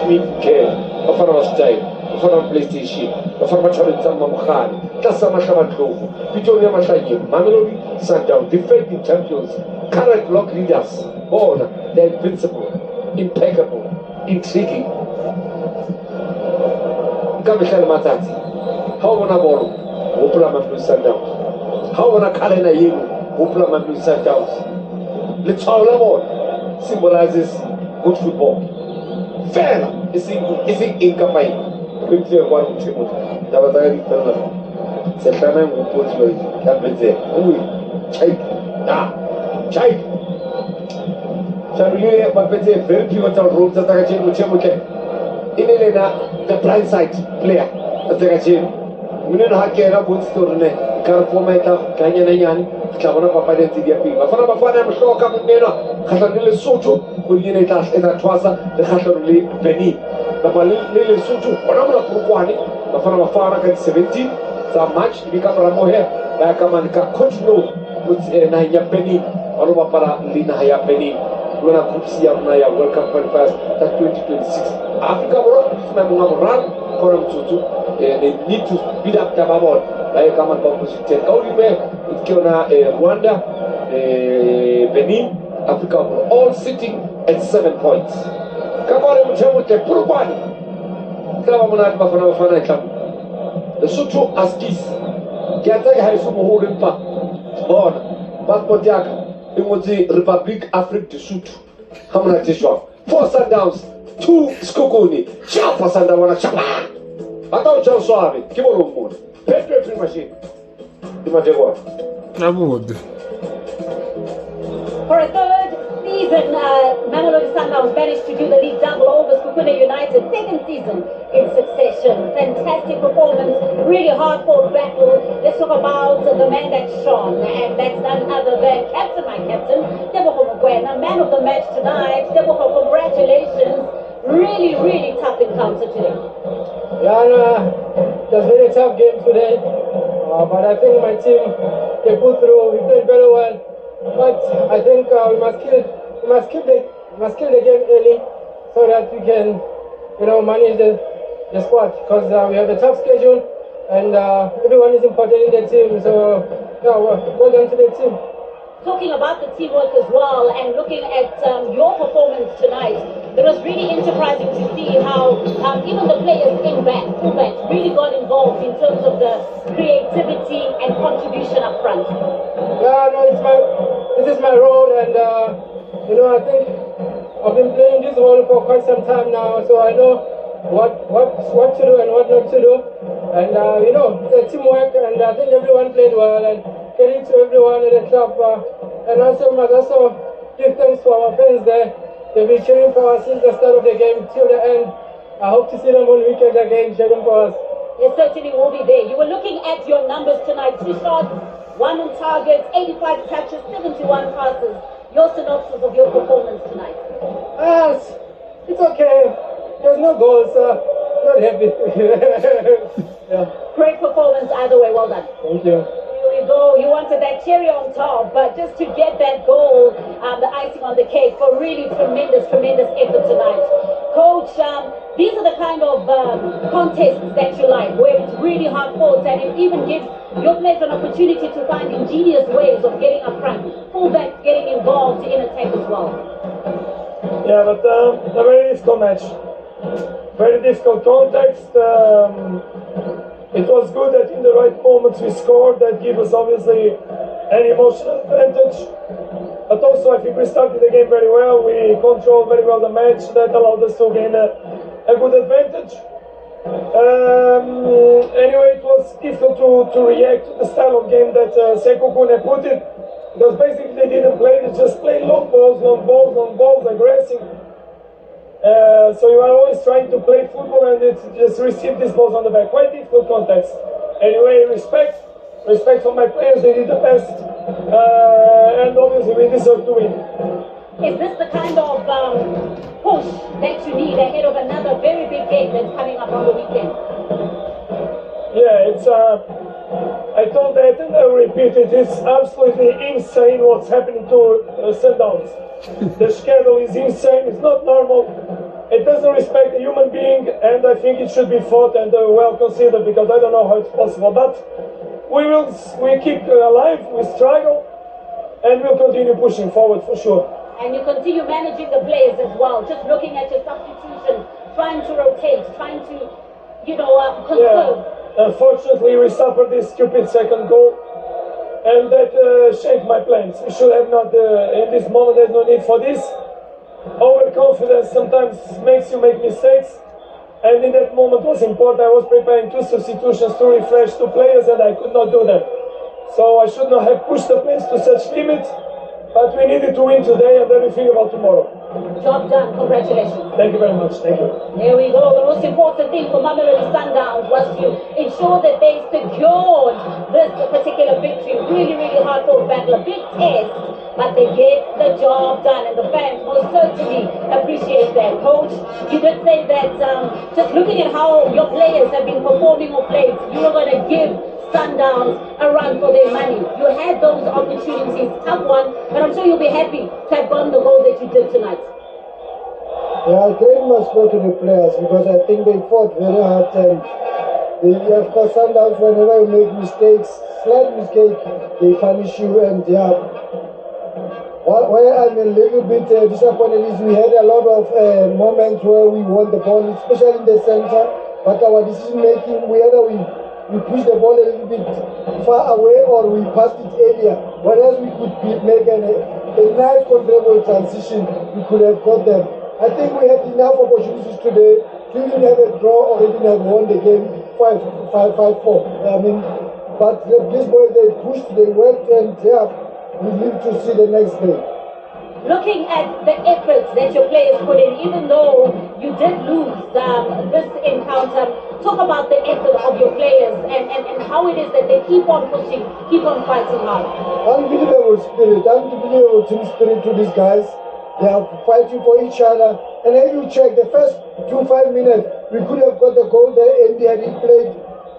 Care, bafana ba style, bafana ba PlayStation, bafana ba tshwaretsang mamogane, tlasa mahlabatlhogo, pitong ya mahlanyeng, Mamelodi Sundowns, defending champions, current block leaders, bona, they're invincible, impeccable, intriguing. Ka mehla le matsatsi, ha o bona bolo, hopola Mamelodi Sundowns. Ha o bona kalena eno, hopola Mamelodi Sundowns. Letshwao la bona symbolizes good football. Fela e seng eng kapa eng. Go ntse kwa ntse mo taba tsa di fela se tlana go potso ya betse o chai Charlie ba betse very pivotal role tsa ka tshelo tshemotse ine le na the blind side player tsa ka tshelo mone ha ke ra bon story ne ka format ka nyane tla bona papadi tse di apeng ba fana mohloka mmena kgahlano le Lesotho go dine tla twasa le kgahlano le Benin kapa le Lesotho bona mona Polokwane ba fana ka 17 tsa March di ka mora mohe ba ka man ka continue na ya Benin ba lo bapala le naha ya Benin lona groups ya rona ya World Cup qualifiers ta 2026 Africa bro sina monga moraro kona mtsotso they need to speed up the ball like kama kwa position kauli be ikiona Rwanda Benin Africa all sitting at 7 points kama le mchemo te Polokwane kama mona bafana klabu Lesotho askis kiataka haisu muhuri mpa bona passport yaka ingotsi Republic Afrique du Sud hamna tishwa 4 Sundowns 2 Sekhukhune chapa Sundown chapa hata uchao suave kibolo mmoja petro free machine imajegwa Abud. For a third season, Mamelodi Sundowns managed to do the league double over Sekhukhune United. Second season in succession. Fantastic performance, really hard-fought battle. Let's talk about the man that shone, and that's none other than my captain, Sekhukhue United, man of the match tonight. Sekhukhue, congratulations. Really, really tough encounter today. Yeah, it was a very tough game today, but I think my team, they pulled through. We played very well, but I think we must kill the game early so that we can, manage the squad, because we have a tough schedule and everyone is important in the team. So yeah, well done to the team. Talking about the teamwork as well, and looking at your performance tonight, it was really enterprising to see how even the players in fullbacks really got involved in terms of the creativity and contribution up front. Yeah, no, this is my role, and I think I've been playing this role for quite some time now, so I know what to do and what not to do, and it's teamwork, and I think everyone played well, and credit to everyone in the club, and also must also give thanks to our fans there. They've been cheering for us since the start of the game till the end. I hope to see them on weekend again cheering for us. They certainly will be there. You were looking at your numbers tonight: 2 shots, 1 on target, 85 touches, 71 passes. Your synopsis of your performance tonight? It's okay. There's no goals, not happy. Yeah. Great performance either way. Well done. Thank you. Here we go. You wanted that cherry on top, but just to get that goal, the icing on the cake for really tremendous effort tonight. Coach, these are the kind of contests that you like, where it's really hard fought and it even gives your players an opportunity to find ingenious ways of getting up front, fullbacks getting involved in attack as well. Yeah, but a very difficult match. Very difficult context. It was good that in the right moments we scored. That gave us obviously an emotional advantage. But also I think we started the game very well. We controlled very well the match. That allowed us to gain a good advantage. Anyway, it was difficult to react to the style of game that Sekhukhune put it. Because basically they didn't play, they just played long balls, aggressive. So you are always trying to play football and it's just receive these balls on the back. Quite difficult context. Anyway, respect for my players, they did the best. And obviously we deserve to win. Is this the kind of push that you need ahead of another very big game that's coming up on the weekend? Yeah, it's I told that and I repeat it, it's absolutely insane what's happening to Sundowns. The schedule is insane, it's not normal. it doesn't respect a human being, and I think it should be fought and well considered, because I don't know how it's possible. But we keep alive, we struggle, and we'll continue pushing forward for sure. And you continue managing the players as well, just looking at your substitution, trying to rotate, trying to, conserve. Yeah, unfortunately we suffered this stupid second goal, and that shaped my plans. We should have not, in this moment there's no need for this. Overconfidence sometimes makes you make mistakes, and in that moment was important. I was preparing 2 substitutions to refresh 2 players, and I could not do that. So I should not have pushed the players to such limits, but we needed to win today, and then we think about tomorrow. Job done. Congratulations. Thank you very much. Thank you. There we go. The most important thing for Mamelodi Sundowns was to ensure that they secured this particular victory. Really, really hard-fought battle. A big test, but they get the job done, and the fans most certainly appreciate that. Coach, you did say that just looking at how your players have been performing of late, you were going to give Sundowns a run for their money. You had those opportunities, tough one, but I'm sure you'll be happy to have gotten the goal that you did tonight. Yeah, credit must go to the players, because I think they fought very hard, and of course Sundowns, whenever you make mistakes, slight mistake, they punish you. And yeah, where I'm a little bit disappointed is we had a lot of moments where we won the ball, especially in the center, but our decision making, we pushed the ball a little bit far away, or we passed it earlier. Whereas we could make a nice controllable transition, we could have got them. I think we had enough opportunities today to even have a draw or even have won the game 5-4. I mean, but these boys, they pushed, they worked, and yeah, we live to see the next day. Looking at the efforts that your players put in, even though you did lose this encounter, talk about the effort of your players and how it is that they keep on pushing, keep on fighting hard. Unbelievable spirit, unbelievable team spirit to these guys. They are fighting for each other. And if you check the first 2-5 minutes, we could have got the goal there, and they had played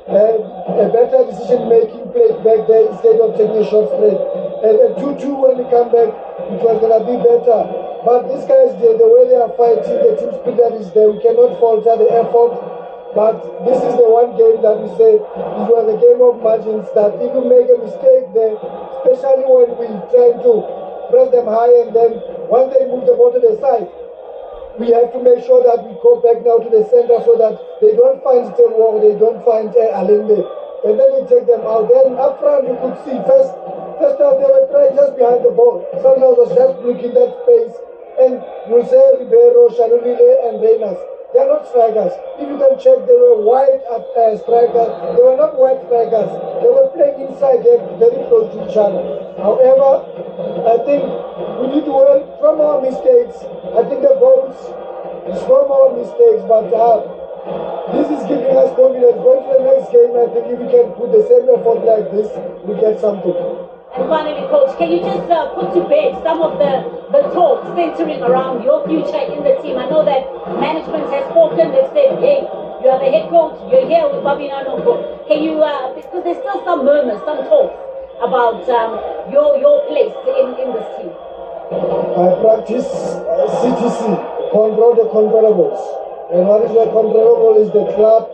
a better decision-making, played back there instead of taking a shot straight. And 2-2 when we come back, it was going to be better. But these guys, the way they are fighting, the team spirit that is there, we cannot falter the effort. But this is the one game that we say it was a game of margins, that if you make a mistake there, especially when we try to press them high, and then once they move the ball to the side, we have to make sure that we go back now to the center, so that they don't find Stewart, they don't find Alende, and then we take them out. Then up front you could see first half they were trying just behind the ball. Sometimes was just looking that space, and Jose Ribeiro, Shalulile, and Reyners, they are not strikers. If you can check, they were wide strikers. They were not wide strikers. They were playing inside. They're very close to each other. However, I think we did well from our mistakes. I think the goals is from our mistakes, but this is giving us confidence. Going to the next game, I think if we can put the same effort like this, we get something. And finally, Coach, can you just put to bed some of the talk centering around your future in the team? I know that management has spoken. They've said, hey, you are the head coach. You're here with Babina Nongo. Can you, because there's still some murmurs, some talks about your place in this team. I practice CTC, control the controllables. And what is the controllable is the club,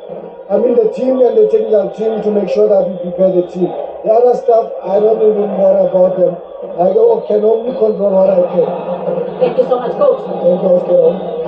the team and the technical team, to make sure that we prepare the team. The other stuff, I don't even worry about them. I can only control what I can. Thank you so much, Coach. Thank you, Oscar.